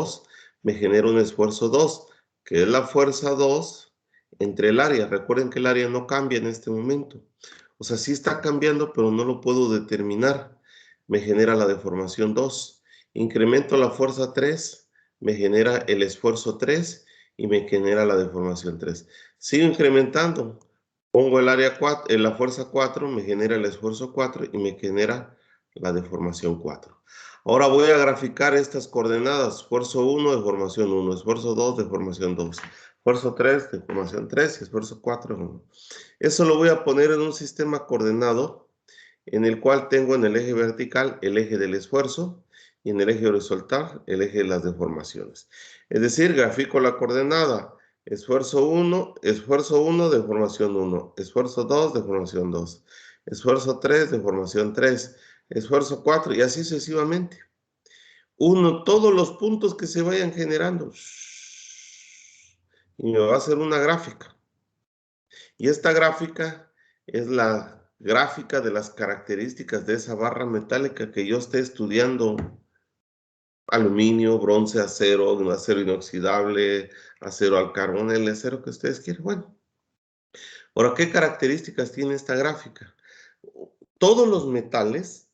2, me genera un esfuerzo 2, que es la fuerza 2 entre el área. Recuerden que el área no cambia en este momento. O sea, sí está cambiando, pero no lo puedo determinar. Me genera la deformación 2. Incremento la fuerza 3, me genera el esfuerzo 3 y me genera la deformación 3. Sigo incrementando. Pongo el área 4, la fuerza 4, me genera el esfuerzo 4 y me genera la deformación 4. Ahora voy a graficar estas coordenadas. Esfuerzo 1, deformación 1. Esfuerzo 2, deformación 2. Esfuerzo 3, deformación 3 y esfuerzo 4. Eso lo voy a poner en un sistema coordenado en el cual tengo en el eje vertical el eje del esfuerzo y en el eje horizontal el eje de las deformaciones. Es decir, grafico la coordenada. Esfuerzo 1, deformación 1. Esfuerzo 2, deformación 2. Esfuerzo 3, deformación 3. Esfuerzo 4 y así sucesivamente. Todos los puntos que se vayan generando. Y me va a hacer una gráfica. Y esta gráfica es la gráfica de las características de esa barra metálica que yo esté estudiando. Aluminio, bronce, acero inoxidable, acero al carbón, el acero que ustedes quieran. Bueno, ahora, ¿qué características tiene esta gráfica? Todos los metales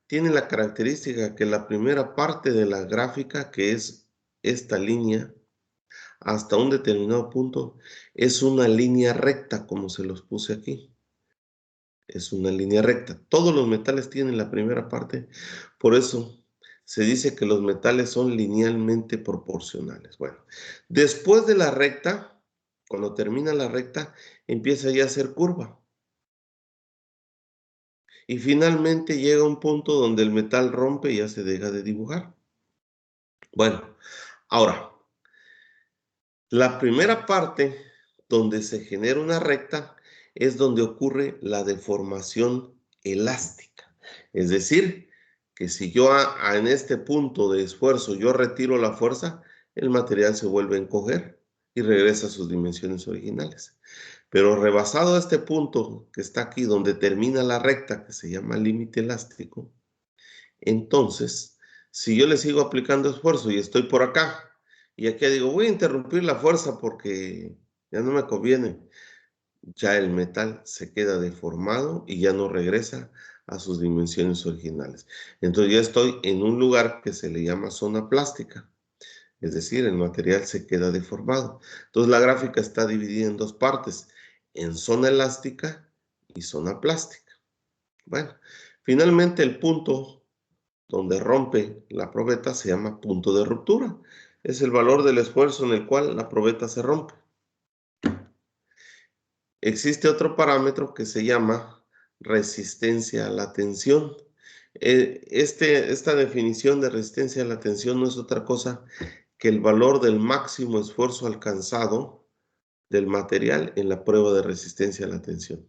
tienen la característica que la primera parte de la gráfica, que es esta línea, hasta un determinado punto, es una línea recta, como se los puse aquí. Es una línea recta. Todos los metales tienen la primera parte, por eso se dice que los metales son linealmente proporcionales. Bueno, después de la recta, cuando termina la recta, empieza ya a ser curva. Y finalmente llega un punto donde el metal rompe y ya se deja de dibujar. Bueno, ahora, la primera parte donde se genera una recta es donde ocurre la deformación elástica. Es decir, que si yo en este punto de esfuerzo yo retiro la fuerza, el material se vuelve a encoger y regresa a sus dimensiones originales. Pero rebasado este punto que está aquí donde termina la recta, que se llama límite elástico, entonces, si yo le sigo aplicando esfuerzo y estoy por acá, y aquí digo, voy a interrumpir la fuerza porque ya no me conviene, ya el metal se queda deformado y ya no regresa a sus dimensiones originales. Entonces ya estoy en un lugar que se le llama zona plástica, es decir, el material se queda deformado. Entonces la gráfica está dividida en dos partes, en zona elástica y zona plástica. Bueno, finalmente el punto donde rompe la probeta se llama punto de ruptura. Es el valor del esfuerzo en el cual la probeta se rompe. Existe otro parámetro que se llama resistencia a la tensión. Esta definición de resistencia a la tensión no es otra cosa que el valor del máximo esfuerzo alcanzado del material en la prueba de resistencia a la tensión.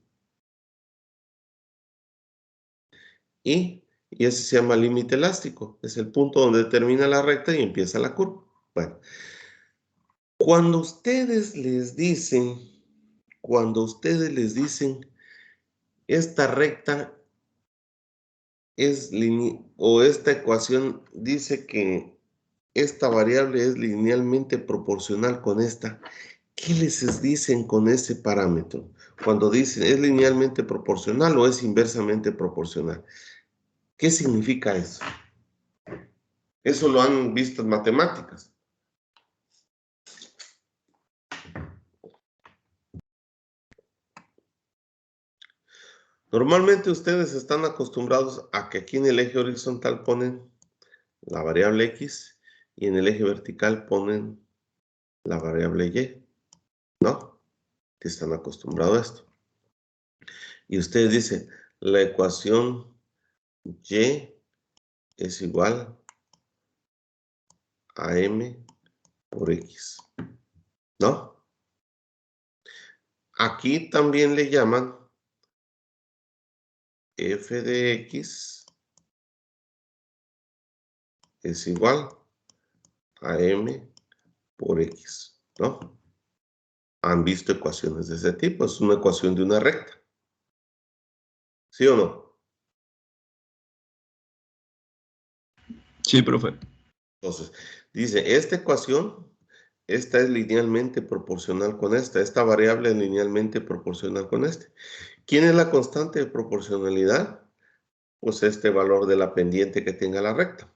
Y ese se llama límite elástico. Es el punto donde termina la recta y empieza la curva. Bueno, cuando ustedes les dicen, esta recta es o esta ecuación dice que esta variable es linealmente proporcional con esta, ¿qué les dicen con ese parámetro? Cuando dicen es linealmente proporcional o es inversamente proporcional. ¿Qué significa eso? Eso lo han visto en matemáticas. Normalmente ustedes están acostumbrados a que aquí en el eje horizontal ponen la variable X y en el eje vertical ponen la variable Y, ¿no? Que están acostumbrados a esto. Y ustedes dicen, la ecuación Y es igual a M por X, ¿no? Aquí también le llaman f de X es igual a M por X, ¿no? Han visto ecuaciones de ese tipo, es una ecuación de una recta. ¿Sí o no? Sí, profe. Entonces, dice, esta ecuación, esta es linealmente proporcional con esta. Esta variable es linealmente proporcional con este. ¿Quién es la constante de proporcionalidad? Pues este valor de la pendiente que tenga la recta.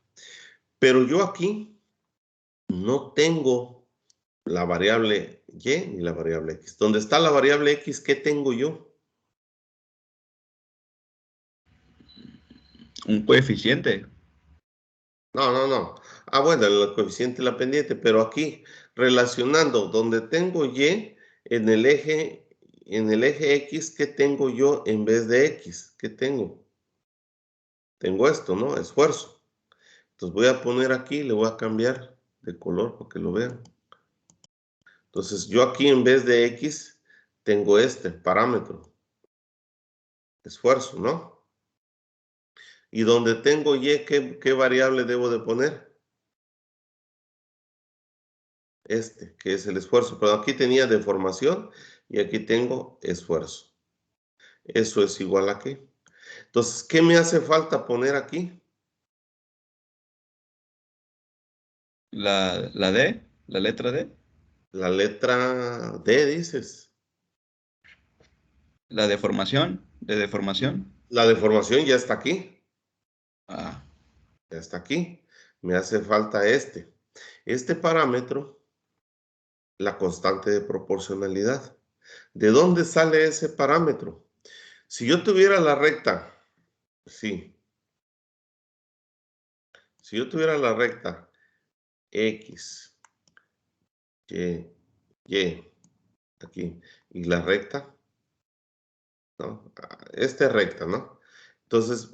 Pero yo aquí no tengo la variable y ni la variable x. ¿Dónde está la variable x? ¿Qué tengo yo? Un coeficiente. No. Ah, bueno, el coeficiente de la pendiente, pero aquí relacionando donde tengo y en el eje x, ¿qué tengo yo en vez de x? ¿Qué tengo? Tengo esto, ¿no? Esfuerzo. Entonces voy a poner aquí, le voy a cambiar de color para que lo vean. Entonces yo aquí en vez de x tengo este parámetro, esfuerzo, ¿no? Y donde tengo y, ¿qué variable debo de poner? Este, que es el esfuerzo. Pero aquí tenía deformación y aquí tengo esfuerzo. Eso es igual a qué. Entonces, ¿qué me hace falta poner aquí? La D, la letra D. La letra D, dices. La deformación, de deformación. La deformación ya está aquí. Ah, Ya está aquí. Me hace falta este. Este parámetro, la constante de proporcionalidad. ¿De dónde sale ese parámetro? Si yo tuviera la recta, sí. Si yo tuviera la recta X, Y, aquí, y la recta, ¿no? Esta es recta, ¿no? Entonces,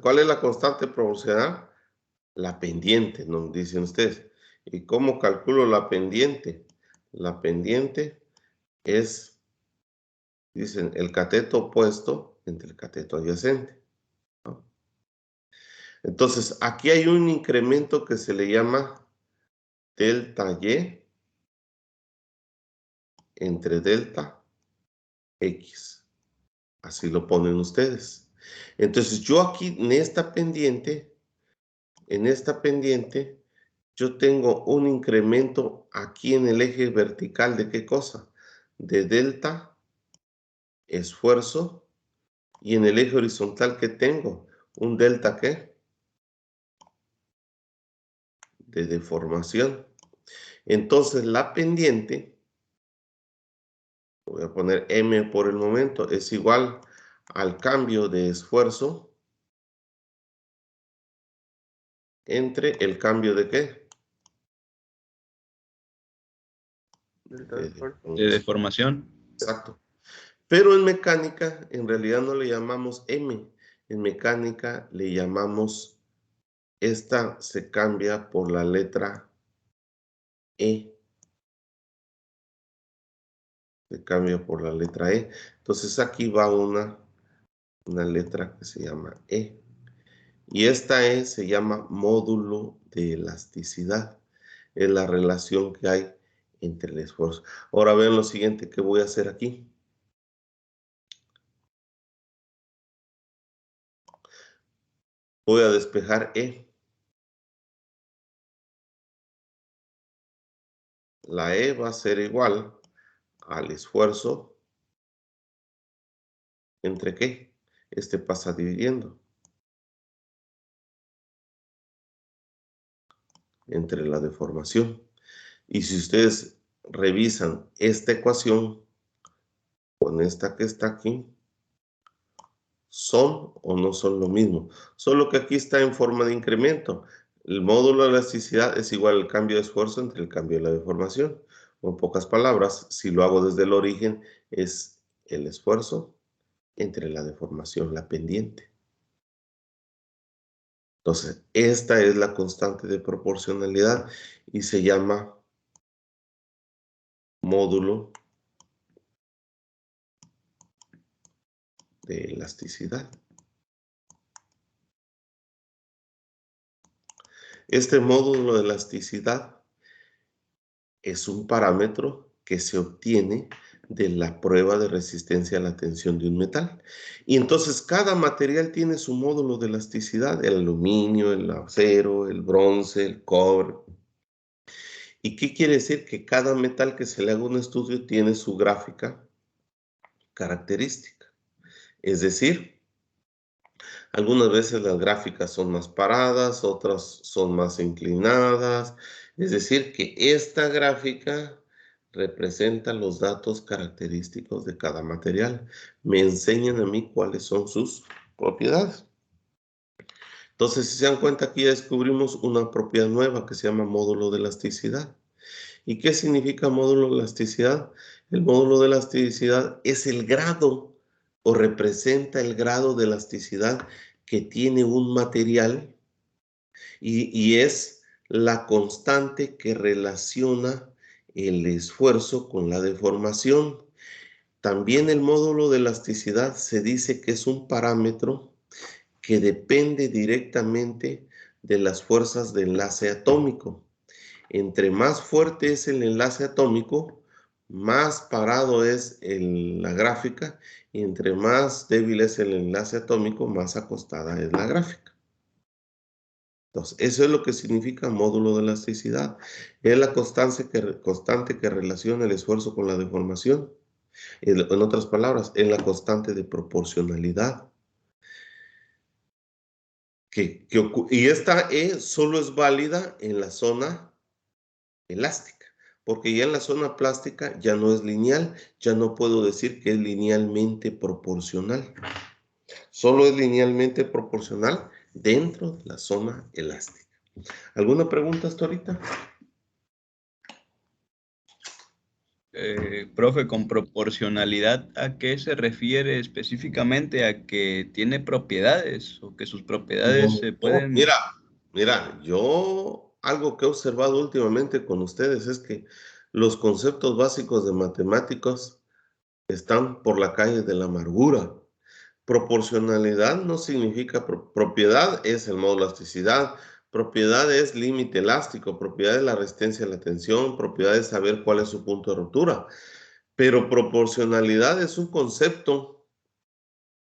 ¿cuál es la constante proporcional? La pendiente, ¿no? Dicen ustedes. ¿Y cómo calculo la pendiente? La pendiente es, dicen, el cateto opuesto entre el cateto adyacente, ¿no? Entonces, aquí hay un incremento que se le llama delta Y entre delta X. Así lo ponen ustedes. Entonces, yo aquí en esta pendiente, yo tengo un incremento aquí en el eje vertical de qué cosa? De delta, esfuerzo, y en el eje horizontal que tengo, un delta ¿qué? De deformación. Entonces, la pendiente, voy a poner M por el momento, es igual al cambio de esfuerzo entre el cambio de qué? De de deformación. deformación. Exacto. Pero en mecánica, en realidad no le llamamos M. En mecánica le llamamos, esta se cambia por la letra E. Se cambia por la letra E. Entonces aquí va una letra que se llama E. Y esta E se llama módulo de elasticidad. Es la relación que hay entre el esfuerzo. Ahora vean lo siguiente que voy a hacer aquí. Voy a despejar E. La E va a ser igual al esfuerzo entre qué. Este pasa dividiendo entre la deformación. Y si ustedes revisan esta ecuación con esta que está aquí, ¿son o no son lo mismo? Solo que aquí está en forma de incremento. El módulo de elasticidad es igual al cambio de esfuerzo entre el cambio de la deformación. O en pocas palabras, si lo hago desde el origen, es el esfuerzo entre la deformación, la pendiente. Entonces, esta es la constante de proporcionalidad y se llama módulo de elasticidad. Este módulo de elasticidad es un parámetro que se obtiene de la prueba de resistencia a la tensión de un metal. Y entonces cada material tiene su módulo de elasticidad, el aluminio, el acero, el bronce, el cobre. ¿Y qué quiere decir? Que cada metal que se le haga un estudio tiene su gráfica característica. Es decir, algunas veces las gráficas son más paradas, otras son más inclinadas. Es decir, que esta gráfica representa los datos característicos de cada material. Me enseñan a mí cuáles son sus propiedades. Entonces, si se dan cuenta, aquí ya descubrimos una propiedad nueva que se llama módulo de elasticidad. ¿Y qué significa módulo de elasticidad? El módulo de elasticidad es el grado o representa el grado de elasticidad que tiene un material y es la constante que relaciona el esfuerzo con la deformación. También el módulo de elasticidad se dice que es un parámetro que depende directamente de las fuerzas de enlace atómico. Entre más fuerte es el enlace atómico, más parado es la gráfica, y entre más débil es el enlace atómico, más acostada es la gráfica. Entonces, eso es lo que significa módulo de elasticidad. Es la constante que relaciona el esfuerzo con la deformación. En otras palabras, es la constante de proporcionalidad. Y esta E solo es válida en la zona elástica, porque ya en la zona plástica ya no es lineal, ya no puedo decir que es linealmente proporcional. Solo es linealmente proporcional dentro de la zona elástica. ¿Alguna pregunta hasta ahorita? Profe, con proporcionalidad, ¿a qué se refiere específicamente? ¿A que tiene propiedades o que sus propiedades se No, pueden... mira, yo algo que he observado últimamente con ustedes es que los conceptos básicos de matemáticos están por la calle de la amargura. Proporcionalidad no significa propiedad, es el módulo de elasticidad. Propiedad es límite elástico, propiedad es la resistencia a la tensión, propiedad es saber cuál es su punto de ruptura. Pero proporcionalidad es un concepto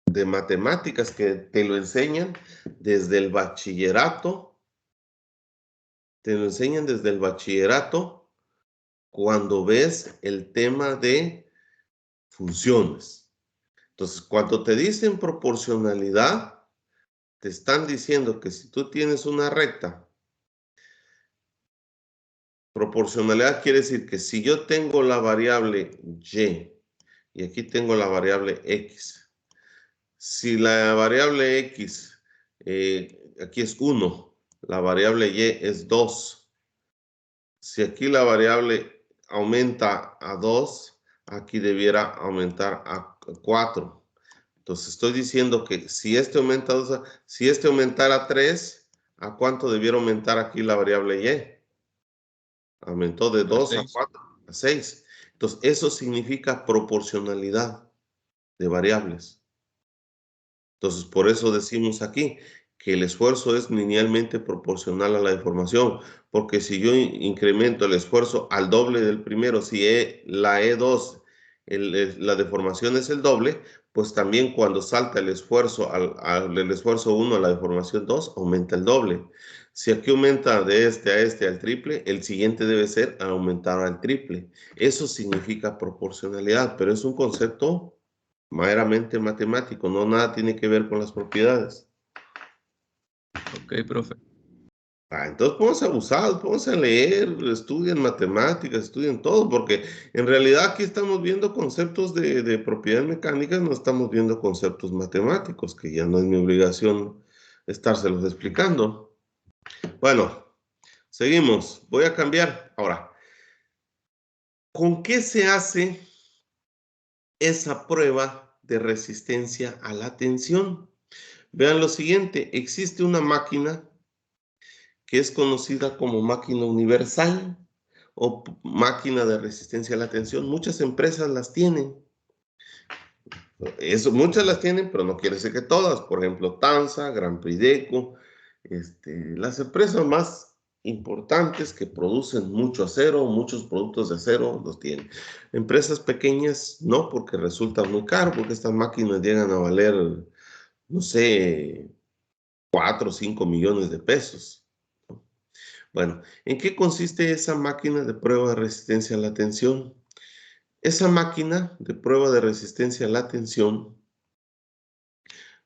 de matemáticas que te lo enseñan desde el bachillerato. Te lo enseñan desde el bachillerato cuando ves el tema de funciones. Entonces, cuando te dicen proporcionalidad, te están diciendo que si tú tienes una recta, proporcionalidad quiere decir que si yo tengo la variable y aquí tengo la variable x, si la variable x aquí es 1, la variable y es 2, si aquí la variable aumenta a 2, aquí debiera aumentar a 4. Entonces estoy diciendo que si este aumenta a 2, si este aumentara a 3, ¿a cuánto debiera aumentar aquí la variable y? Aumentó de a 2 a 6? 4 a 6. Entonces eso significa proporcionalidad de variables. Entonces por eso decimos aquí que el esfuerzo es linealmente proporcional a la deformación, porque si yo incremento el esfuerzo al doble del primero, si la E2, la deformación es el doble, pues también cuando salta el esfuerzo el esfuerzo 1 a la deformación 2, aumenta el doble. Si aquí aumenta de este a este al triple, el siguiente debe ser aumentar al triple. Eso significa proporcionalidad, pero es un concepto meramente matemático, no nada tiene que ver con las propiedades. Ok, profe. Entonces pónganse abusados, pónganse a leer, estudien matemáticas, estudien todo, porque en realidad aquí estamos viendo conceptos de propiedades mecánicas, no estamos viendo conceptos matemáticos, que ya no es mi obligación estárselos explicando. Bueno, seguimos. Voy a cambiar. Ahora, ¿con qué se hace esa prueba de resistencia a la tensión? Vean lo siguiente, existe una máquina que es conocida como máquina universal o máquina de resistencia a la tensión. Muchas empresas las tienen. Muchas las tienen, pero no quiere decir que todas. Por ejemplo, Tansa, Gran Prideco, las empresas más importantes que producen mucho acero, muchos productos de acero los tienen. Empresas pequeñas no, porque resulta muy caro, porque estas máquinas llegan a valer, no sé, 4 o 5 millones de pesos. Bueno, ¿en qué consiste esa máquina de prueba de resistencia a la tensión? Esa máquina de prueba de resistencia a la tensión,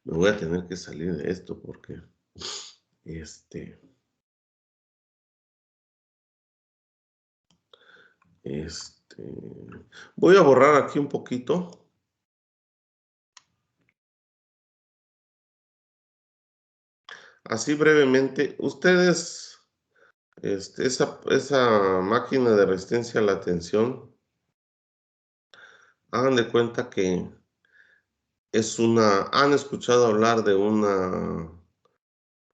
me voy a tener que salir de esto porque este, este, voy a borrar aquí un poquito. Así brevemente, ustedes, esa máquina de resistencia a la tensión, hagan de cuenta que han escuchado hablar de una,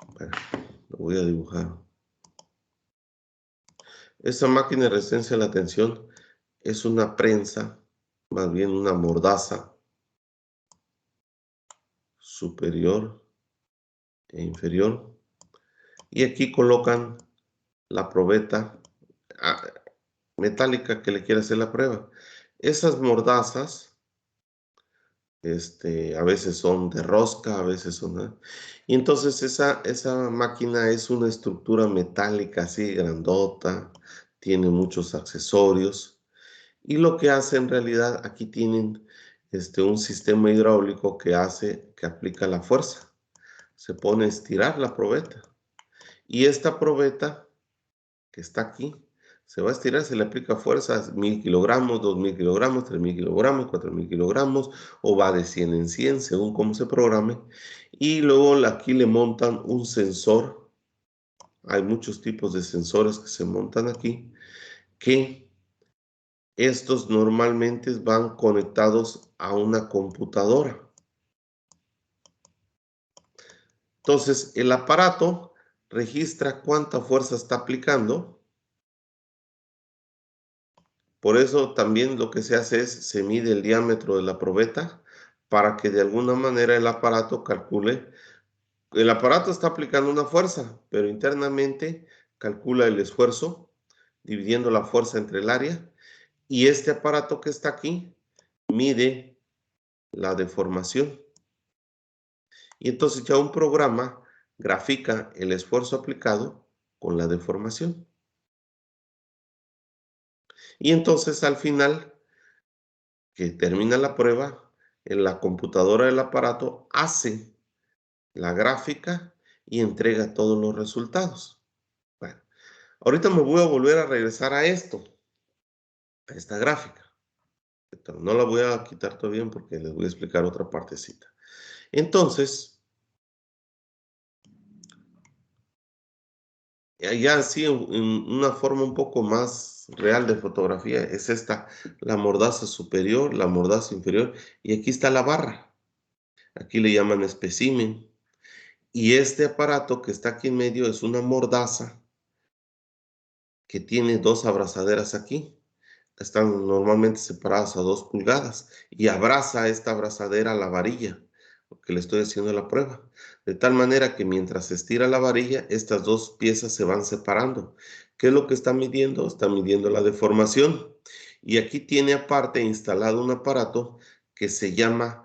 espera, lo voy a dibujar. Esa máquina de resistencia a la tensión es una prensa, más bien una mordaza superior e inferior. Y aquí colocan la probeta ah, metálica que le quiere hacer la prueba. Esas mordazas, a veces son de rosca, a veces son... Y entonces esa máquina es una estructura metálica así grandota, tiene muchos accesorios. Y lo que hace en realidad, aquí tienen un sistema hidráulico que aplica la fuerza. Se pone a estirar la probeta. Y esta probeta que está aquí, se va a estirar, se le aplica fuerza, 1000 kilogramos, 2000 kilogramos, 3000 kilogramos, 4000 kilogramos, o va de 100 en 100, según cómo se programe. Y luego aquí le montan un sensor. Hay muchos tipos de sensores que se montan aquí, que estos normalmente van conectados a una computadora. Entonces, el aparato registra cuánta fuerza está aplicando. Por eso también lo que se hace es, se mide el diámetro de la probeta para que de alguna manera el aparato calcule. El aparato está aplicando una fuerza, pero internamente calcula el esfuerzo, dividiendo la fuerza entre el área. Y este aparato que está aquí mide la deformación. Y entonces ya un programa grafica el esfuerzo aplicado con la deformación. Y entonces al final, que termina la prueba, en la computadora del aparato hace la gráfica y entrega todos los resultados. Bueno, ahorita me voy a volver a regresar a esto, a esta gráfica. No la voy a quitar todavía porque les voy a explicar otra partecita. Entonces, ya así en una forma un poco más real de fotografía, es esta, la mordaza superior, la mordaza inferior, y aquí está la barra. Aquí le llaman espécimen. Y este aparato que está aquí en medio es una mordaza que tiene dos abrazaderas aquí. Están normalmente separadas a 2 pulgadas y abraza esta abrazadera a la varilla, porque le estoy haciendo la prueba. De tal manera que mientras se estira la varilla, estas dos piezas se van separando. ¿Qué es lo que está midiendo? Está midiendo la deformación. Y aquí tiene aparte instalado un aparato que se llama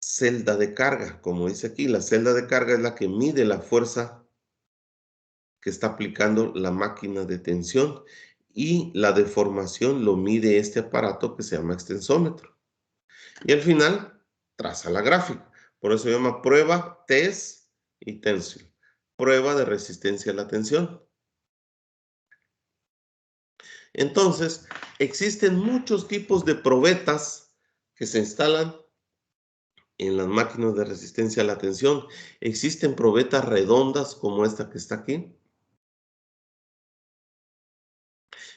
celda de carga. Como dice aquí, la celda de carga es la que mide la fuerza que está aplicando la máquina de tensión y la deformación lo mide este aparato que se llama extensómetro. Y al final traza la gráfica. Por eso se llama prueba, test y tensión. Prueba de resistencia a la tensión. Entonces, existen muchos tipos de probetas que se instalan en las máquinas de resistencia a la tensión. Existen probetas redondas como esta que está aquí.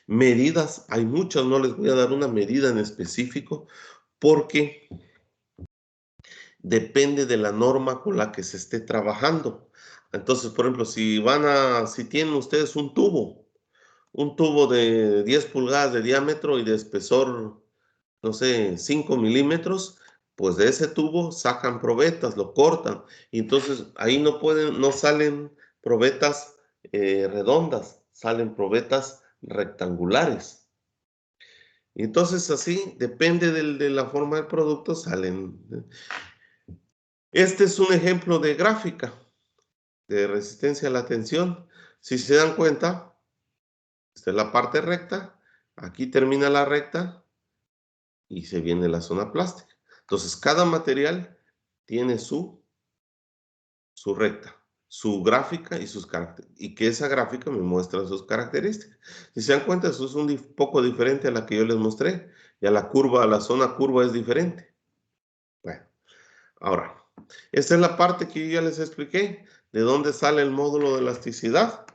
Medidas, hay muchas, no les voy a dar una medida en específico porque depende de la norma con la que se esté trabajando. Entonces, por ejemplo, si tienen ustedes un tubo de 10 pulgadas de diámetro y de espesor, no sé, 5 milímetros, pues de ese tubo sacan probetas, lo cortan, y entonces ahí no salen probetas redondas, salen probetas rectangulares. Y entonces así, depende de la forma del producto, salen. Este es un ejemplo de gráfica de resistencia a la tensión. Si se dan cuenta, esta es la parte recta, aquí termina la recta y se viene la zona plástica. Entonces, cada material tiene su recta, su gráfica y sus características, y que esa gráfica me muestra sus características. Si se dan cuenta, eso es un poco diferente a la que yo les mostré. Ya la curva, la zona curva es diferente. Bueno, ahora, esta es la parte que yo ya les expliqué, de dónde sale el módulo de elasticidad.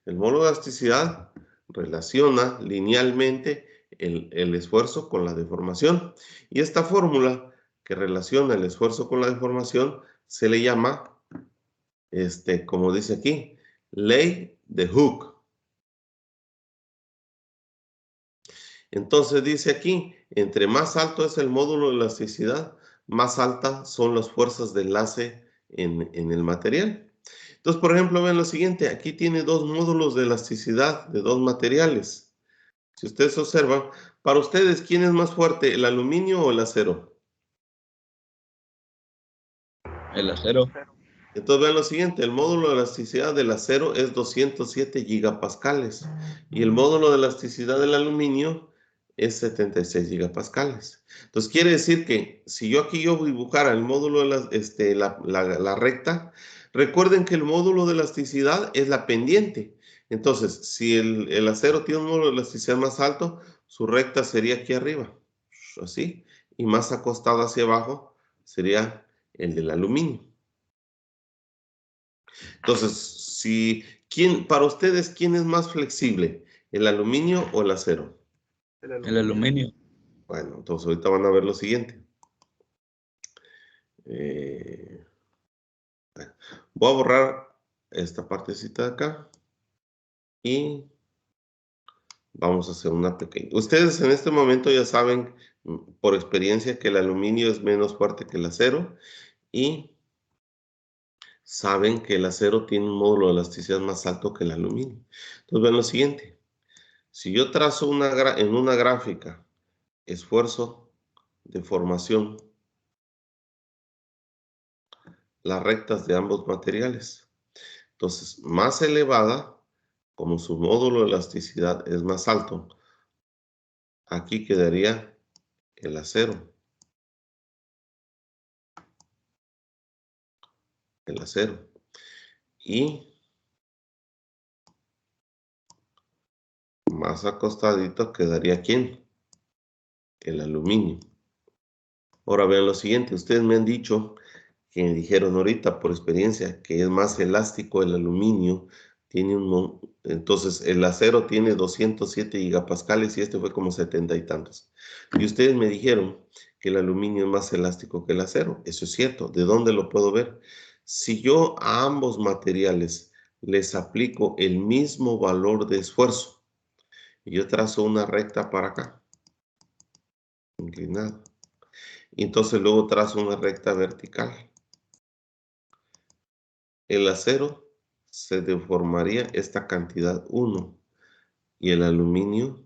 El módulo de elasticidad relaciona linealmente el esfuerzo con la deformación. Y esta fórmula que relaciona el esfuerzo con la deformación se le llama, como dice aquí, ley de Hooke. Entonces dice aquí, entre más alto es el módulo de elasticidad, más altas son las fuerzas de enlace en el material. Entonces, por ejemplo, ven lo siguiente, aquí tiene dos módulos de elasticidad de dos materiales. Si ustedes observan, para ustedes, ¿quién es más fuerte, el aluminio o el acero? El acero. Entonces vean lo siguiente, el módulo de elasticidad del acero es 207 gigapascales y el módulo de elasticidad del aluminio es 76 gigapascales. Entonces quiere decir que si yo aquí dibujara el módulo de la recta, recuerden que el módulo de elasticidad es la pendiente. Entonces, si el acero tiene un módulo de elasticidad más alto, su recta sería aquí arriba, así, y más acostada hacia abajo sería el del aluminio. Entonces, para ustedes, ¿quién es más flexible? ¿El aluminio o el acero? El aluminio. Bueno, entonces ahorita van a ver lo siguiente. Bueno, voy a borrar esta partecita de acá y vamos a hacer una pequeña. Ustedes en este momento ya saben por experiencia que el aluminio es menos fuerte que el acero y saben que el acero tiene un módulo de elasticidad más alto que el aluminio. Entonces ven lo siguiente. Si yo trazo en una gráfica esfuerzo de formación, las rectas de ambos materiales. Entonces, más elevada, como su módulo de elasticidad es más alto, aquí quedaría el acero. El acero. Y más acostadito quedaría ¿quién? El aluminio. Ahora vean lo siguiente, ustedes me han dicho que me dijeron ahorita por experiencia que es más elástico el aluminio, entonces el acero tiene 207 gigapascales y este fue como 70 y tantos. Y ustedes me dijeron que el aluminio es más elástico que el acero. Eso es cierto. ¿De dónde lo puedo ver? Si yo a ambos materiales les aplico el mismo valor de esfuerzo, y yo trazo una recta para acá, inclinada, y entonces luego trazo una recta vertical, el acero se deformaría esta cantidad 1 y el aluminio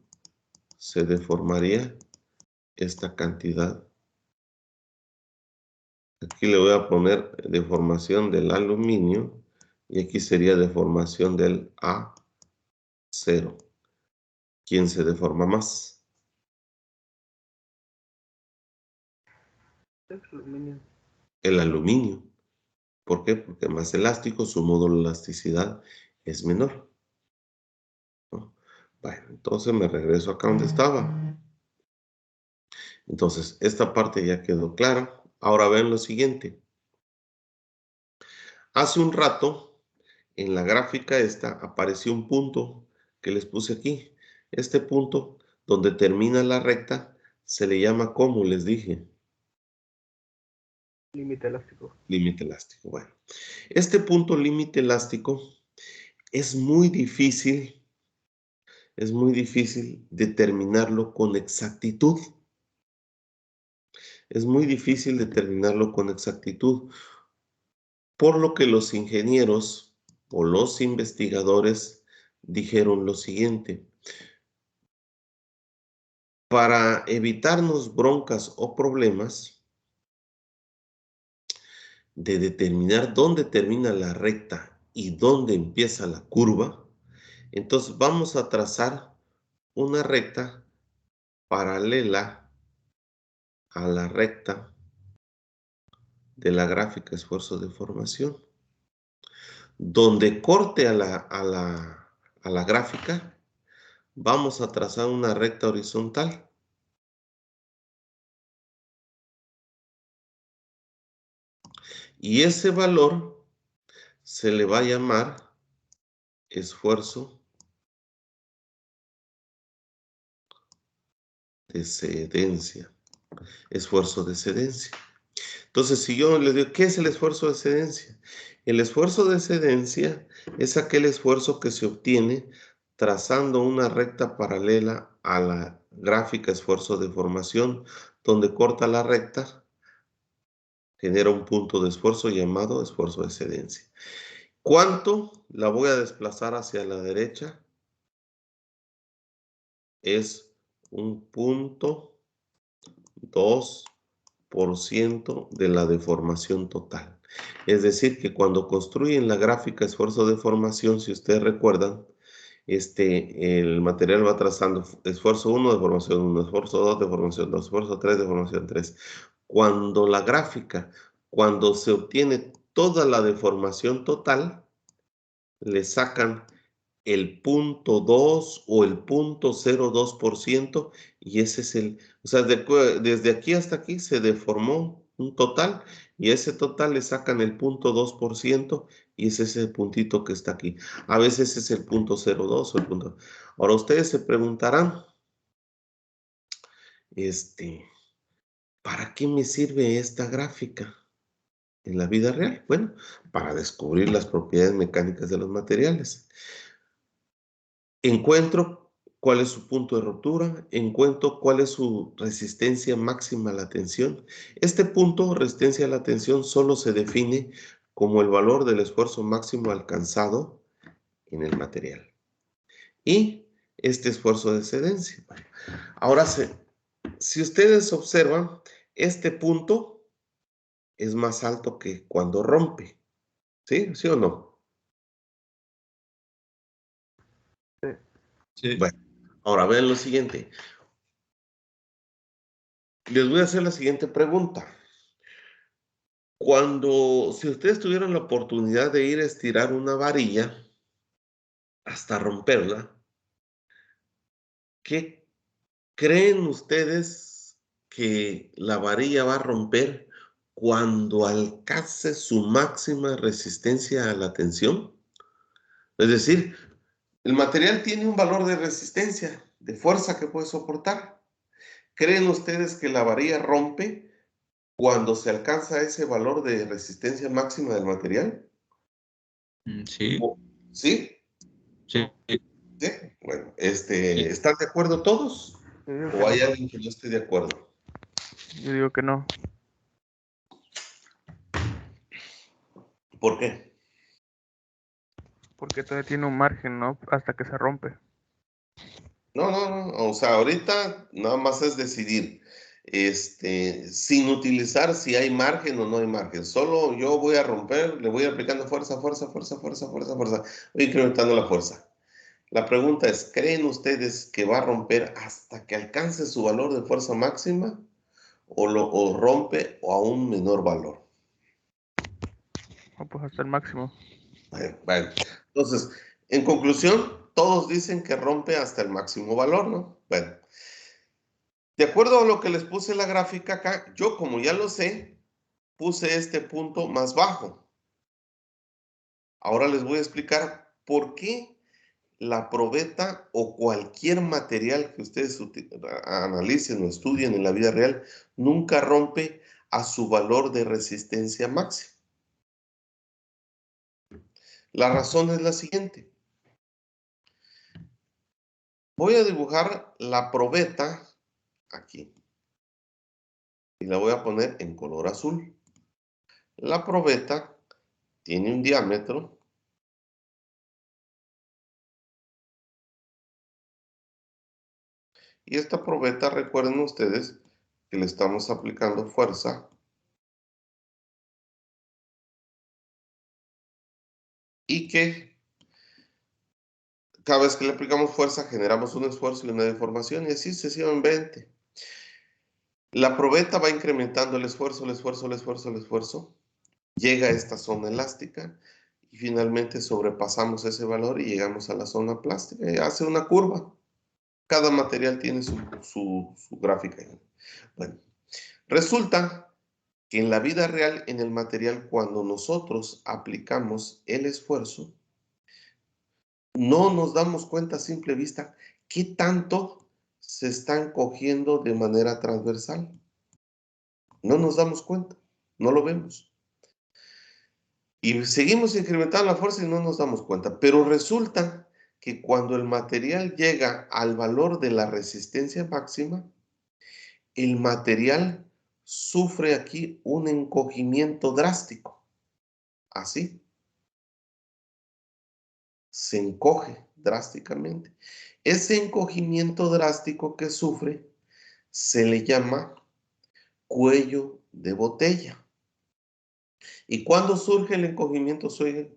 se deformaría esta cantidad. Aquí le voy a poner deformación del aluminio y aquí sería deformación del acero. ¿Quién se deforma más? El aluminio. ¿Por qué? Porque es más elástico, su módulo de elasticidad es menor, ¿no? Bueno, entonces me regreso acá donde estaba. Entonces, esta parte ya quedó clara. Ahora ven lo siguiente. Hace un rato, en la gráfica esta, apareció un punto que les puse aquí. Este punto, donde termina la recta, se le llama, como les dije, límite elástico. Límite elástico. Bueno, este punto límite elástico es muy difícil determinarlo con exactitud. Es muy difícil determinarlo con exactitud, por lo que los ingenieros o los investigadores dijeron lo siguiente: para evitarnos broncas o problemas de determinar dónde termina la recta y dónde empieza la curva, entonces vamos a trazar una recta paralela a la recta de la gráfica esfuerzo-deformación. Donde corte a la gráfica, vamos a trazar una recta horizontal. Y ese valor se le va a llamar esfuerzo de excedencia. Esfuerzo de excedencia. Entonces, si yo les digo, ¿qué es el esfuerzo de excedencia? El esfuerzo de excedencia es aquel esfuerzo que se obtiene trazando una recta paralela a la gráfica esfuerzo de formación, donde corta la recta, genera un punto de esfuerzo llamado esfuerzo de excedencia. ¿Cuánto la voy a desplazar hacia la derecha? Es un punto 2% de la deformación total. Es decir, que cuando construyen la gráfica esfuerzo de formación, si ustedes recuerdan, el material va trazando esfuerzo 1, deformación 1, esfuerzo 2, deformación 2, esfuerzo 3, deformación 3. Cuando la gráfica, cuando se obtiene toda la deformación total, le sacan el 0.2 o el 0.02% y ese es o sea, desde aquí hasta aquí se deformó un total y ese total le sacan el 0.2% y ese es el puntito que está aquí. A veces es el 0.02 o el punto. Ahora ustedes se preguntarán, ¿para qué me sirve esta gráfica en la vida real? Bueno, para descubrir las propiedades mecánicas de los materiales. Encuentro cuál es su punto de rotura, encuentro cuál es su resistencia máxima a la tensión. Este punto, resistencia a la tensión, solo se define como el valor del esfuerzo máximo alcanzado en el material. Y este esfuerzo de excedencia. Ahora, si ustedes observan, este punto es más alto que cuando rompe. ¿Sí? ¿Sí o no? Sí. Bueno, ahora vean lo siguiente. Les voy a hacer la siguiente pregunta. Si ustedes tuvieran la oportunidad de ir a estirar una varilla hasta romperla, ¿qué creen ustedes que la varilla va a romper cuando alcance su máxima resistencia a la tensión? Es decir, el material tiene un valor de resistencia, de fuerza que puede soportar. ¿Creen ustedes que la varilla rompe cuando se alcanza ese valor de resistencia máxima del material? Sí, ¿Sí? sí. Sí, bueno, Y- ¿están de acuerdo todos? Yo digo que ¿O hay no. alguien que no esté de acuerdo? Yo digo que no. ¿Por qué? Porque todavía tiene un margen, ¿no? Hasta que se rompe. No, no, no, o sea, ahorita nada más es decidir, sin utilizar si hay margen o no hay margen. Solo yo voy a romper, le voy aplicando fuerza, fuerza, fuerza, fuerza, fuerza, fuerza. Voy incrementando la fuerza. La pregunta es, ¿creen ustedes que va a romper hasta que alcance su valor de fuerza máxima o rompe o a un menor valor? O pues hasta el máximo. Bueno, entonces, en conclusión, todos dicen que rompe hasta el máximo valor, ¿no? Bueno, de acuerdo a lo que les puse en la gráfica acá, yo como ya lo sé, puse este punto más bajo. Ahora les voy a explicar por qué la probeta o cualquier material que ustedes analicen o estudien en la vida real nunca rompe a su valor de resistencia máxima. La razón es la siguiente. Voy a dibujar la probeta aquí y la voy a poner en color azul. La probeta tiene un diámetro Y esta probeta, recuerden ustedes que le estamos aplicando fuerza y que cada vez que le aplicamos fuerza generamos un esfuerzo y una deformación y así sucesivamente. La probeta va incrementando el esfuerzo, el esfuerzo, el esfuerzo, el esfuerzo. Llega a esta zona elástica y finalmente sobrepasamos ese valor y llegamos a la zona plástica y hace una curva. Cada material tiene su gráfica. Bueno, resulta que en la vida real, en el material, cuando nosotros aplicamos el esfuerzo, no nos damos cuenta a simple vista qué tanto se están cogiendo de manera transversal. No nos damos cuenta, no lo vemos. Y seguimos incrementando la fuerza y no nos damos cuenta. Pero resulta que cuando el material llega al valor de la resistencia máxima, el material sufre aquí un encogimiento drástico. Así. Se encoge drásticamente. Ese encogimiento drástico que sufre se le llama cuello de botella. ¿Y cuándo surge el encogimiento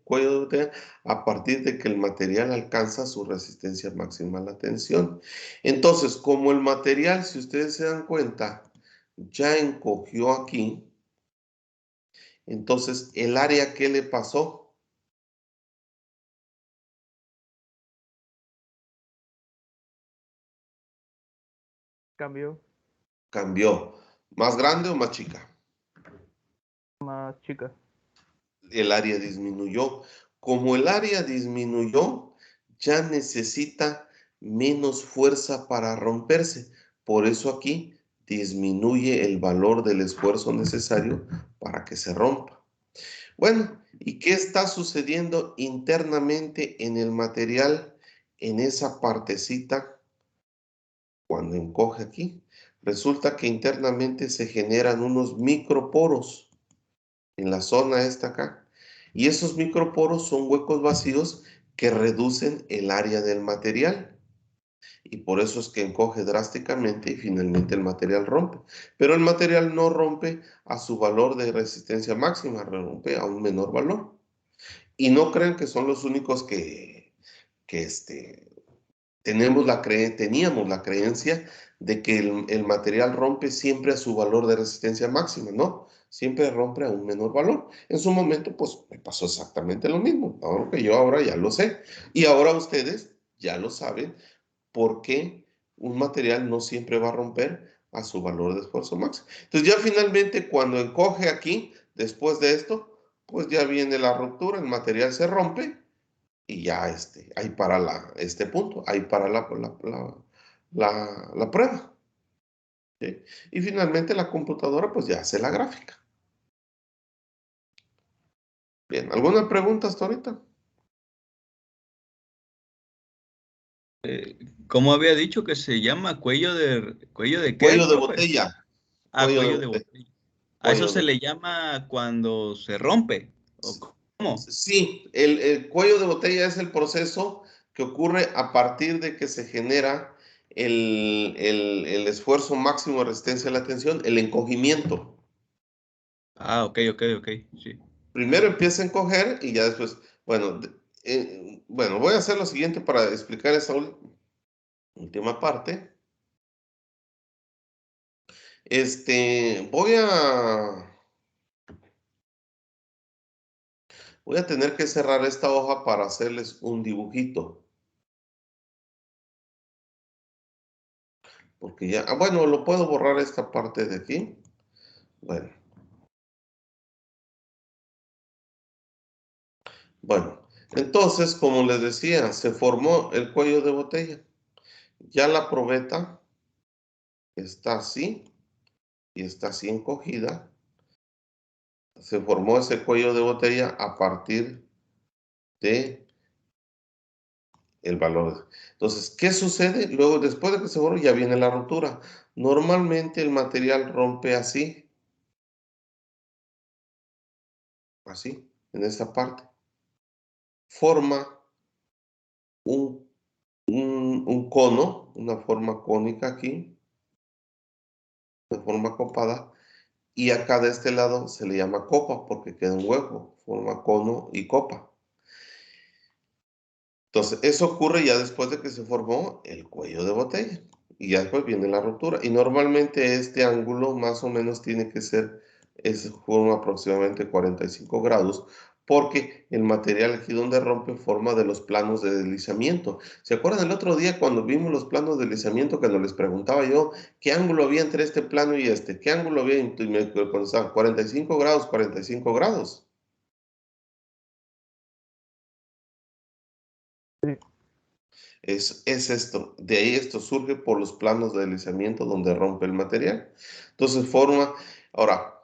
cuello de botella? A partir de que el material alcanza su resistencia máxima a la tensión. Entonces, como el material, si ustedes se dan cuenta, ya encogió aquí, entonces el área que le pasó, cambió. ¿Más grande o más chica? Más chica. El área disminuyó. Como el área disminuyó, ya necesita menos fuerza para romperse. Por eso aquí disminuye el valor del esfuerzo necesario para que se rompa. Bueno, ¿y qué está sucediendo internamente en el material, en esa partecita, cuando encoge aquí? Resulta que internamente se generan unos microporos en la zona esta acá. Y esos microporos son huecos vacíos que reducen el área del material. Y por eso es que encoge drásticamente y finalmente el material rompe. Pero el material no rompe a su valor de resistencia máxima, rompe a un menor valor. Y no crean que son los únicos que teníamos la creencia de que el material rompe siempre a su valor de resistencia máxima, ¿no? Siempre rompe a un menor valor. En su momento, pues, me pasó exactamente lo mismo, ahora que yo ahora ya lo sé. Y ahora ustedes ya lo saben por qué un material no siempre va a romper a su valor de esfuerzo máximo. Entonces, ya finalmente, cuando encoge aquí, después de esto, pues ya viene la ruptura, el material se rompe y ya ahí para este punto, ahí para la prueba. ¿Sí? Y finalmente la computadora pues ya hace la gráfica. Bien, ¿alguna pregunta hasta ahorita? ¿Cómo había dicho que se llama cuello de qué, Cuello de profe? botella. Ah, Cuello de cuello de botella. botella. ¿A eso Cuello de se le botella. llama cuando se rompe? ¿O cómo? Sí, el cuello de botella es el proceso que ocurre a partir de que se genera el esfuerzo máximo de resistencia a la tensión, el encogimiento. Ah, ok, ok, ok, sí. Primero empieza a encoger y ya después, bueno, bueno, voy a hacer lo siguiente para explicar esa última parte. Voy a tener que cerrar esta hoja para hacerles un dibujito. Porque ya, bueno, lo puedo borrar esta parte de aquí. Bueno, bueno. Entonces, como les decía, se formó el cuello de botella. Ya la probeta está así y está así encogida. Se formó ese cuello de botella a partir de el valor. Entonces, ¿qué sucede? Luego, después de que se borra, ya viene la ruptura. Normalmente el material rompe así, así, en esta parte. Forma un cono una forma cónica aquí, de forma copada, y acá de este lado se le llama copa porque queda un hueco, forma cono y copa. Entonces, eso ocurre ya después de que se formó el cuello de botella. Y ya después viene la ruptura. Y normalmente este ángulo más o menos tiene que ser, forma aproximadamente 45 grados, porque el material aquí donde rompe forma de los planos de deslizamiento. ¿Se acuerdan el otro día cuando vimos los planos de deslizamiento, cuando les preguntaba yo qué ángulo había entre este plano y este? ¿Qué ángulo había? Y me contestaban 45 grados, 45 grados. Sí. Es esto, de ahí esto surge por los planos de deslizamiento donde rompe el material. Entonces forma, ahora,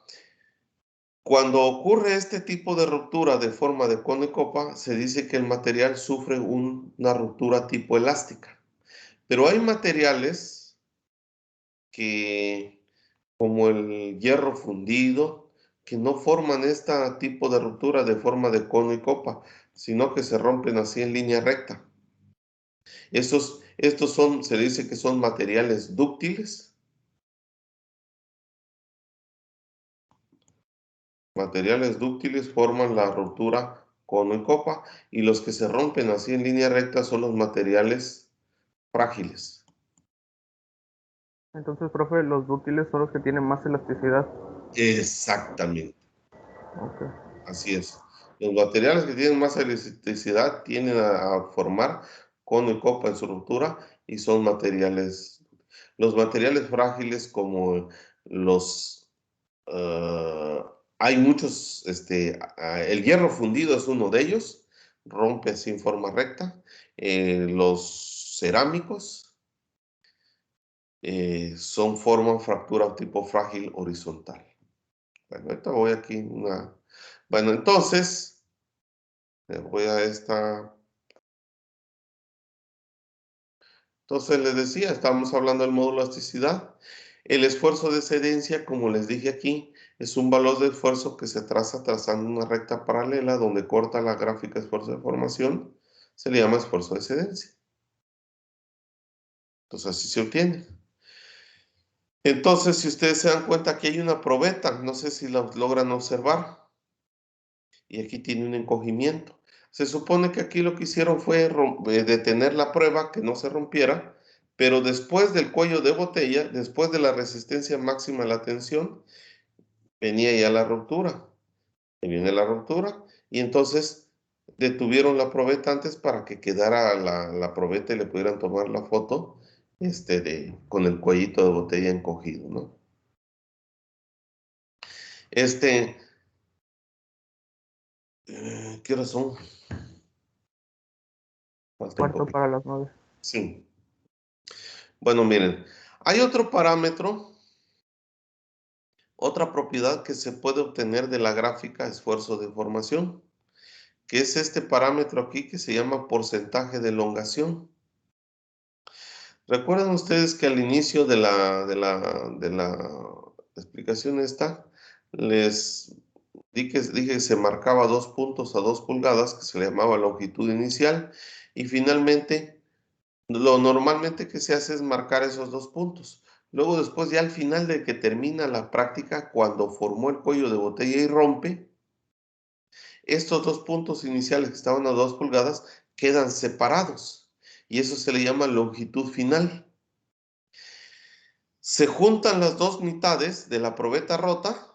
cuando ocurre este tipo de ruptura de forma de cono y copa, se dice que el material sufre una ruptura tipo elástica. Pero hay materiales que, como el hierro fundido, que no forman este tipo de ruptura de forma de cono y copa, sino que se rompen así en línea recta. Estos son, se dice que son materiales dúctiles. Materiales dúctiles forman la ruptura cono y copa, y los que se rompen así en línea recta son los materiales frágiles. Entonces, profe, los dúctiles son los que tienen más elasticidad. Exactamente, Ok. así es. Los materiales que tienen más elasticidad tienden a formar cono y copa en su ruptura y son materiales. Los materiales frágiles como los hay muchos, el hierro fundido es uno de ellos, rompe así en forma recta. Los cerámicos forman fractura tipo frágil horizontal. Bueno, ahorita voy aquí una. Bueno, entonces, voy a esta. Entonces les decía, estábamos hablando del módulo de elasticidad. El esfuerzo de excedencia, como les dije aquí, es un valor de esfuerzo que se traza trazando una recta paralela donde corta la gráfica esfuerzo de formación. Se le llama esfuerzo de excedencia. Entonces así se obtiene. Entonces, si ustedes se dan cuenta, aquí hay una probeta. No sé si la logran observar. Y aquí tiene un encogimiento. Se supone que aquí lo que hicieron fue detener la prueba, que no se rompiera, pero después del cuello de botella, después de la resistencia máxima a la tensión, venía ya la ruptura. Y viene la ruptura, y entonces detuvieron la probeta antes para que quedara la probeta y le pudieran tomar la foto con el cuellito de botella encogido, ¿no? ¿Qué horas son? Falta un Cuarto poquito. para las 9. Sí. Bueno, miren, hay otro parámetro, otra propiedad que se puede obtener de la gráfica esfuerzo de formación, que es este parámetro aquí que se llama porcentaje de elongación. ¿Recuerdan ustedes que al inicio de la explicación esta, les dije que se marcaba 2 puntos a 2 pulgadas, que se le llamaba longitud inicial, y finalmente lo normalmente que se hace es marcar esos 2 puntos. Luego después ya al final de que termina la práctica, cuando formó el cuello de botella y rompe, estos 2 puntos iniciales que estaban a 2 pulgadas quedan separados. Y eso se le llama longitud final. Se juntan las dos mitades de la probeta rota,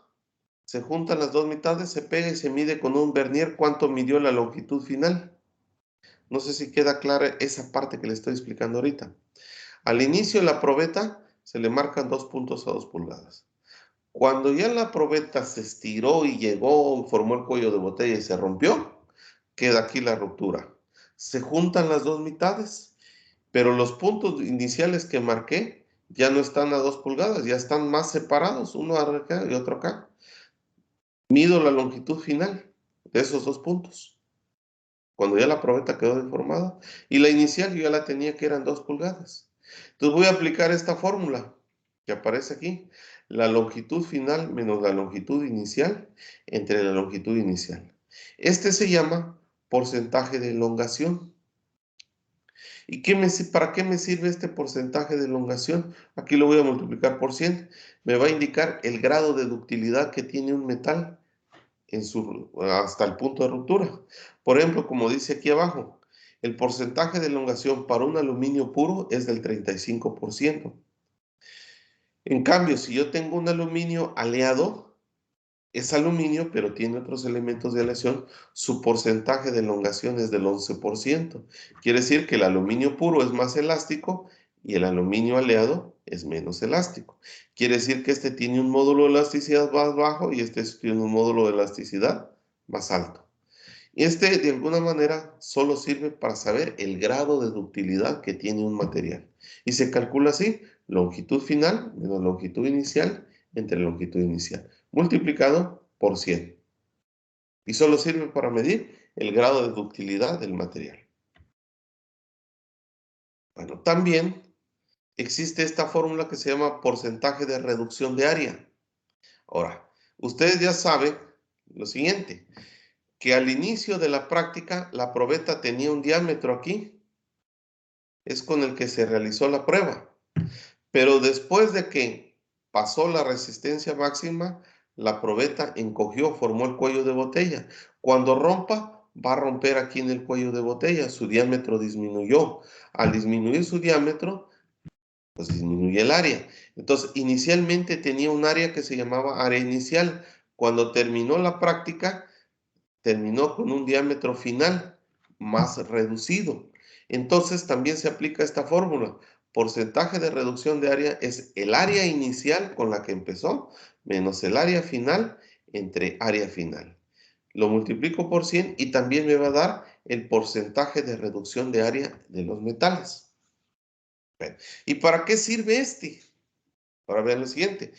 se juntan las dos mitades, se pega y se mide con un vernier cuánto midió la longitud final. No sé si queda clara esa parte que le estoy explicando ahorita. Al inicio de la probeta se le marcan 2 puntos a 2 pulgadas. Cuando ya la probeta se estiró y llegó, formó el cuello de botella y se rompió, queda aquí la ruptura. Se juntan las dos mitades, pero los puntos iniciales que marqué ya no están a 2 pulgadas, ya están más separados, uno acá y otro acá. Mido la longitud final de esos 2 puntos. Cuando ya la probeta quedó deformada, y la inicial yo ya la tenía que eran 2 pulgadas. Entonces voy a aplicar esta fórmula que aparece aquí. La longitud final menos la longitud inicial entre la longitud inicial. Este se llama porcentaje de elongación. ¿Y para qué me sirve este porcentaje de elongación? Aquí lo voy a multiplicar por 100. Me va a indicar el grado de ductilidad que tiene un metal hasta el punto de ruptura. Por ejemplo, como dice aquí abajo, el porcentaje de elongación para un aluminio puro es del 35%. En cambio, si yo tengo un aluminio aleado, es aluminio, pero tiene otros elementos de aleación, su porcentaje de elongación es del 11%. Quiere decir que el aluminio puro es más elástico y el aluminio aleado es menos elástico. Quiere decir que este tiene un módulo de elasticidad más bajo y este tiene un módulo de elasticidad más alto. Y este, de alguna manera, solo sirve para saber el grado de ductilidad que tiene un material. Y se calcula así: longitud final menos longitud inicial entre longitud inicial, multiplicado por 100. Y solo sirve para medir el grado de ductilidad del material. Bueno, también existe esta fórmula que se llama porcentaje de reducción de área. Ahora, ustedes ya saben lo siguiente, que al inicio de la práctica la probeta tenía un diámetro aquí, es con el que se realizó la prueba. Pero después de que pasó la resistencia máxima, la probeta encogió, formó el cuello de botella. Cuando rompa, va a romper aquí en el cuello de botella. Su diámetro disminuyó. Al disminuir su diámetro, pues disminuye el área. Entonces, inicialmente tenía un área que se llamaba área inicial. Cuando terminó la práctica, terminó con un diámetro final más reducido. Entonces también se aplica esta fórmula. Porcentaje de reducción de área es el área inicial con la que empezó menos el área final entre área final. Lo multiplico por 100 y también me va a dar el porcentaje de reducción de área de los metales. Bueno, ¿y para qué sirve este? Ahora vean lo siguiente.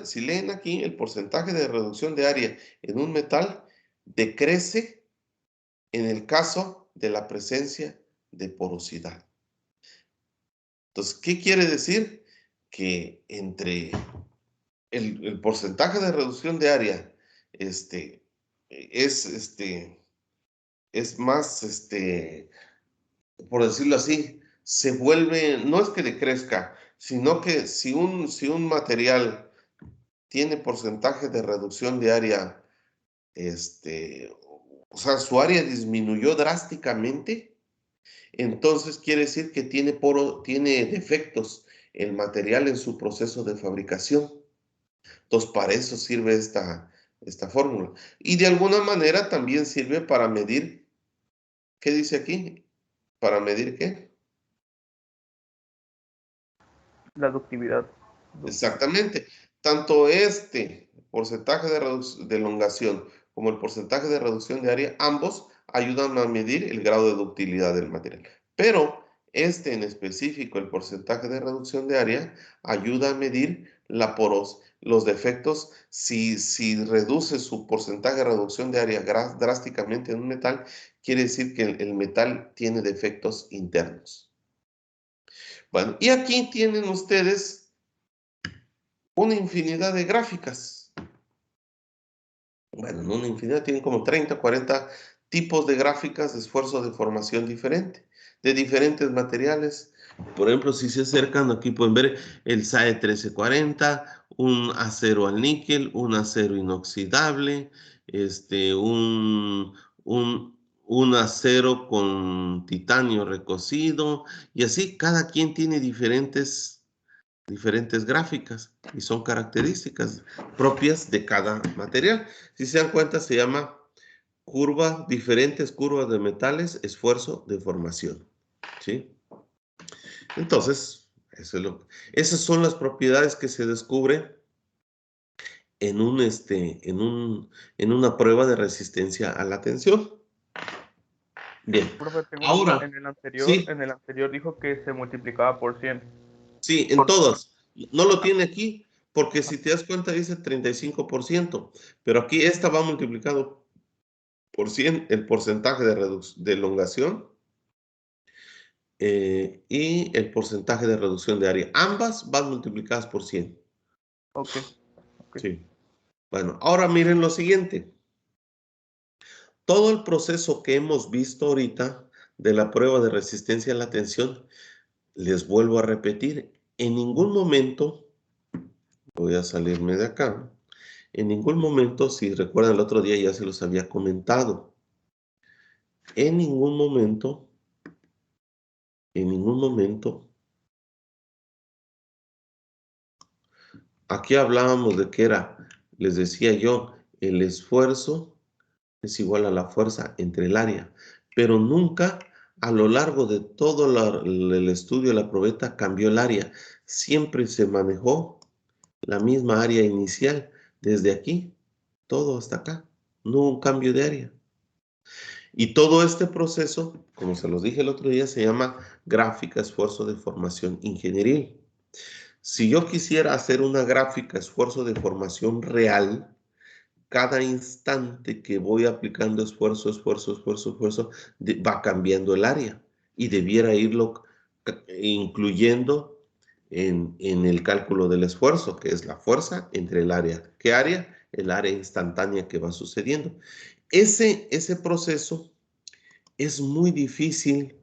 Si leen aquí, el porcentaje de reducción de área en un metal decrece en el caso de la presencia de porosidad. Entonces, ¿qué quiere decir? Que entre el porcentaje de reducción de área es más, por decirlo así, se vuelve, no es que decrezca, sino que si un material tiene porcentaje de reducción de área, o sea, su área disminuyó drásticamente, entonces quiere decir que tiene defectos el material en su proceso de fabricación. Entonces, para eso sirve esta fórmula. Y de alguna manera también sirve para medir, ¿qué dice aquí? ¿Para medir qué? La ductividad. Exactamente. Tanto este porcentaje de elongación como el porcentaje de reducción de área, ambos ayudan a medir el grado de ductilidad del material. Pero este en específico, el porcentaje de reducción de área, ayuda a medir los defectos. Si reduce su porcentaje de reducción de área drásticamente en un metal, quiere decir que el metal tiene defectos internos. Bueno, y aquí tienen ustedes una infinidad de gráficas. Bueno, no una infinidad, tienen como 30, 40 tipos de gráficas de esfuerzo de formación diferente, de diferentes materiales. Por ejemplo, si se acercan, aquí pueden ver el SAE 1340, un acero al níquel, un acero inoxidable, un acero con titanio recocido, y así cada quien tiene diferentes gráficas y son características propias de cada material. Si se dan cuenta, se llama diferentes curvas de metales, esfuerzo de formación. ¿Sí? Entonces, esas son las propiedades que se descubren en una prueba de resistencia a la tensión. Bien. Profe, tengo una duda. Ahora, En sí, el anterior dijo que se multiplicaba por 100. sí, en todas. No lo tiene aquí, porque si te das cuenta dice 35%, pero aquí esta va multiplicado por 100 el porcentaje de elongación y el porcentaje de reducción de área. Ambas van multiplicadas por 100. Ok. Sí. Bueno, ahora miren lo siguiente. Todo el proceso que hemos visto ahorita de la prueba de resistencia a la tensión, les vuelvo a repetir, en ningún momento, voy a salirme de acá, en ningún momento, si recuerdan el otro día ya se los había comentado, en ningún momento, aquí hablábamos de que era, les decía yo, el esfuerzo es igual a la fuerza entre el área, pero nunca a lo largo de todo el estudio de la probeta cambió el área. Siempre se manejó la misma área inicial, desde aquí, todo hasta acá. No hubo un cambio de área. Y todo este proceso, como se los dije el otro día, se llama gráfica esfuerzo de formación ingenieril. Si yo quisiera hacer una gráfica esfuerzo de formación real, cada instante que voy aplicando esfuerzo, va cambiando el área y debiera irlo incluyendo en el cálculo del esfuerzo, que es la fuerza entre el área. ¿Qué área? El área instantánea que va sucediendo. Ese proceso es muy difícil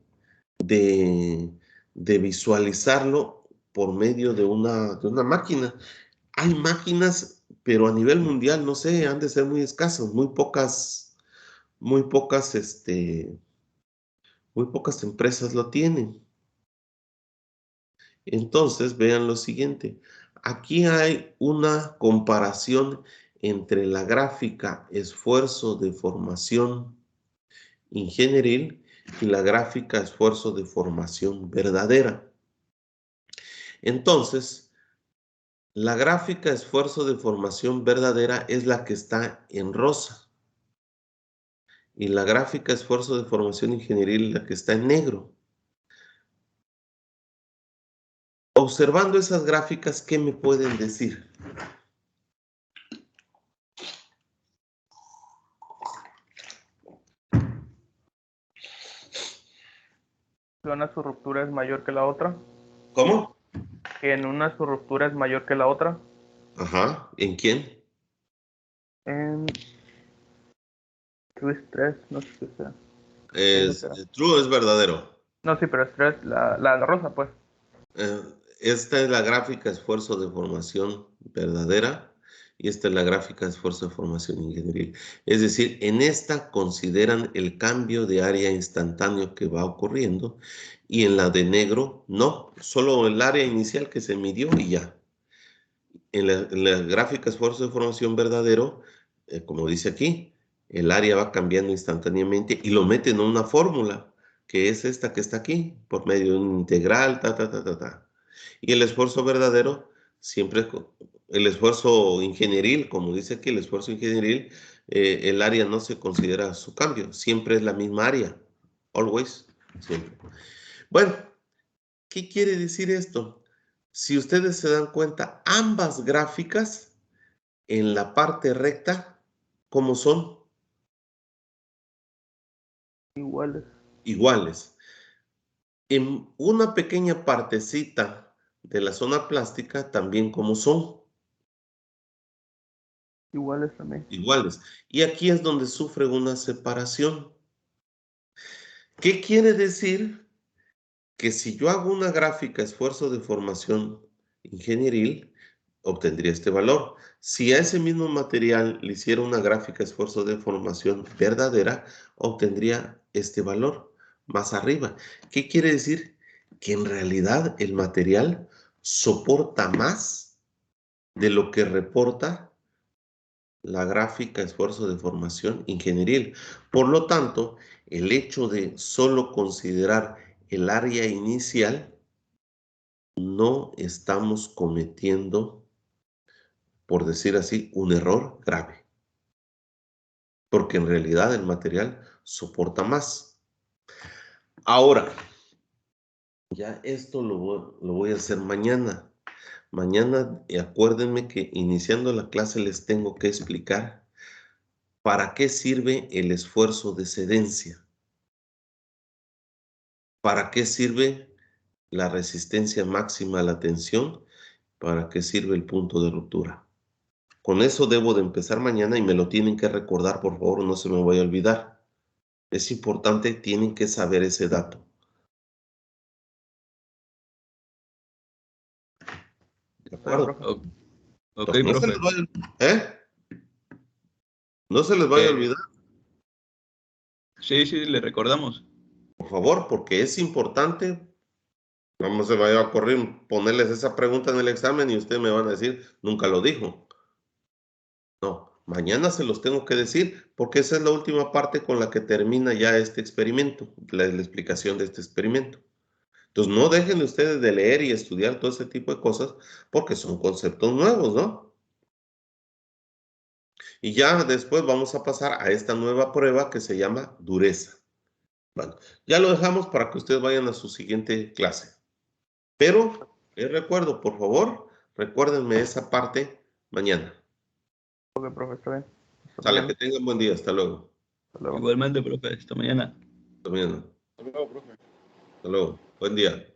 de, de visualizarlo por medio de una máquina. Hay máquinas, pero a nivel mundial, no sé, han de ser muy escasas, muy pocas, muy pocas empresas lo tienen. Entonces, vean lo siguiente. Aquí hay una comparación entre la gráfica esfuerzo de formación ingenieril y la gráfica esfuerzo de formación verdadera. Entonces, la gráfica esfuerzo de formación verdadera es la que está en rosa. Y la gráfica esfuerzo de formación ingenieril la que está en negro. Observando esas gráficas, ¿qué me pueden decir? Que una su ruptura es mayor que la otra. ¿Cómo? Que en una su ruptura es mayor que la otra. Ajá, ¿en quién? En True Stress, no sé qué sea. True es verdadero. No, sí, pero Stress, la rosa, pues. Eh, Esta es la gráfica esfuerzo de formación verdadera y esta es la gráfica esfuerzo de formación ingenieril. Es decir, en esta consideran el cambio de área instantáneo que va ocurriendo y en la de negro no, solo el área inicial que se midió y ya. En la gráfica esfuerzo de formación verdadero, como dice aquí, el área va cambiando instantáneamente y lo meten en una fórmula, que es esta que está aquí, por medio de un integral, Y el esfuerzo verdadero, siempre, el esfuerzo ingenieril, como dice aquí, el esfuerzo ingenieril, el área no se considera su cambio, siempre es la misma área, always, siempre. Bueno, ¿qué quiere decir esto? Si ustedes se dan cuenta, ambas gráficas en la parte recta, ¿cómo son? Iguales. Iguales. En una pequeña partecita de la zona plástica, también como son Iguales también. iguales. Y aquí es donde sufre una separación. ¿Qué quiere decir? Que si yo hago una gráfica esfuerzo de formación ingenieril, obtendría este valor. Si a ese mismo material le hiciera una gráfica esfuerzo de formación verdadera, obtendría este valor más arriba. ¿Qué quiere decir? Que en realidad el material soporta más de lo que reporta la gráfica esfuerzo de formación ingenieril. Por lo tanto, el hecho de solo considerar el área inicial, no estamos cometiendo, por decir así, un error grave, porque en realidad el material soporta más. Ahora, ya esto lo voy a hacer mañana. Mañana, acuérdenme que iniciando la clase les tengo que explicar para qué sirve el esfuerzo de cedencia, para qué sirve la resistencia máxima a la tensión, para qué sirve el punto de ruptura. Con eso debo de empezar mañana y me lo tienen que recordar, por favor, no se me vaya a olvidar. Es importante, tienen que saber ese dato. ¿De acuerdo? Ok, Entonces, no se profe. les vaya, no se les vaya a olvidar, Sí, le recordamos. por favor, porque es importante. No se vaya a ocurrir ponerles esa pregunta en el examen y ustedes me van a decir, nunca lo dijo. No, mañana se los tengo que decir porque esa es la última parte con la que termina ya este experimento, la explicación de este experimento. Entonces, no dejen ustedes de leer y estudiar todo ese tipo de cosas porque son conceptos nuevos, ¿no? Y ya después vamos a pasar a esta nueva prueba que se llama dureza. Bueno, ya lo dejamos para que ustedes vayan a su siguiente clase. Pero, les recuerdo, por favor, recuérdenme esa parte mañana. Ok, profe, está bien. Hasta Sale, mañana. que tengan buen día. Hasta luego. Hasta luego. Igualmente, profe. Hasta mañana. Hasta mañana. Hasta luego, profe. Hasta luego. Buen día.